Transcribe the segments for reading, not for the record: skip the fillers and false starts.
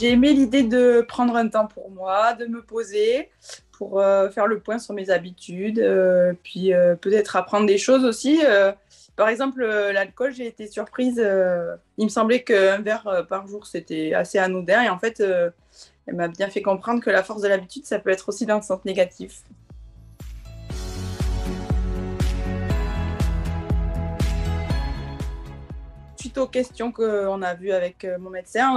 J'ai aimé l'idée de prendre un temps pour moi, de me poser pour faire le point sur mes habitudes, puis peut-être apprendre des choses aussi. Par exemple, l'alcool, j'ai été surprise. Il me semblait qu'un verre par jour, c'était assez anodin. Et en fait, elle m'a bien fait comprendre que la force de l'habitude, ça peut être aussi dans le sens négatif. Suite aux questions qu'on a vues avec mon médecin,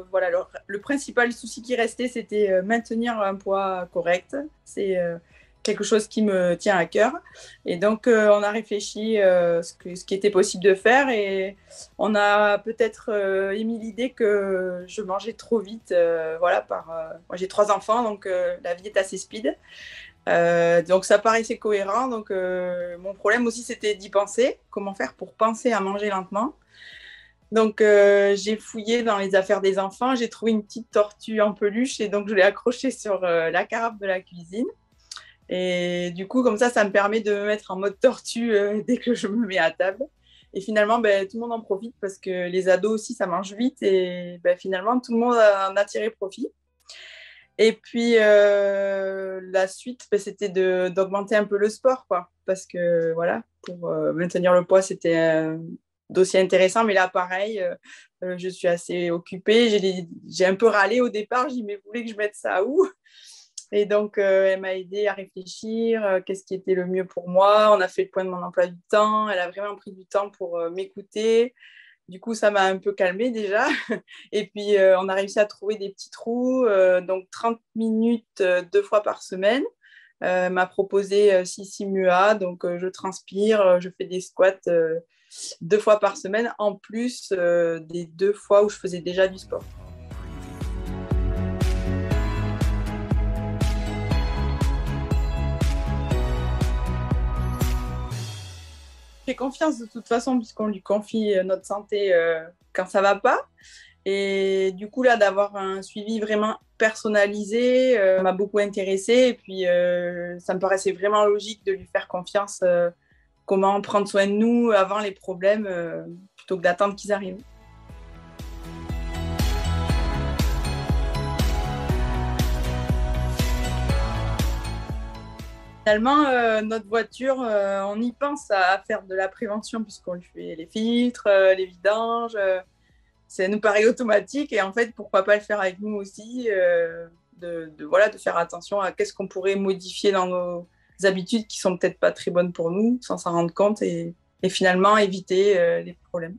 voilà, le principal souci qui restait, c'était maintenir un poids correct. C'est quelque chose qui me tient à cœur. Et donc, on a réfléchi ce qui était possible de faire et on a peut-être émis l'idée que je mangeais trop vite. Voilà, moi, j'ai 3 enfants, donc la vie est assez speed. Donc ça paraissait cohérent. Donc mon problème aussi, c'était d'y penser. Comment faire pour penser à manger lentement? Donc, j'ai fouillé dans les affaires des enfants, j'ai trouvé une petite tortue en peluche et donc je l'ai accrochée sur la carafe de la cuisine. Et du coup, comme ça me permet de me mettre en mode tortue dès que je me mets à table. Et finalement, ben, tout le monde en profite parce que les ados aussi, ça mange vite et ben, finalement, tout le monde en a tiré profit. Et puis, la suite, ben, c'était d'augmenter un peu le sport, quoi. Parce que, voilà, pour maintenir le poids, c'était un dossier intéressant. Mais là, pareil, je suis assez occupée. J'ai un peu râlé au départ. J'ai dit, mais vous voulez que je mette ça où? Et donc, elle m'a aidée à réfléchir, qu'est-ce qui était le mieux pour moi. On a fait le point de mon emploi du temps. Elle a vraiment pris du temps pour m'écouter. Du coup, ça m'a un peu calmée déjà. Et puis, on a réussi à trouver des petits trous. Donc, 30 minutes 2 fois par semaine. M'a proposé 6 MUA. Donc, je transpire, je fais des squats 2 fois par semaine, en plus des 2 fois où je faisais déjà du sport. J'ai confiance de toute façon, puisqu'on lui confie notre santé quand ça va pas. Et du coup, là, d'avoir un suivi vraiment personnalisé m'a beaucoup intéressée. Et puis, ça me paraissait vraiment logique de lui faire confiance. Comment prendre soin de nous avant les problèmes plutôt que d'attendre qu'ils arrivent. Finalement, notre voiture, on y pense à faire de la prévention puisqu'on lui fait les filtres, les vidanges. Ça nous paraît automatique et en fait, pourquoi pas le faire avec nous aussi, voilà, de faire attention à qu'est-ce qu'on pourrait modifier dans nos habitudes qui sont peut-être pas très bonnes pour nous sans s'en rendre compte et finalement éviter les problèmes.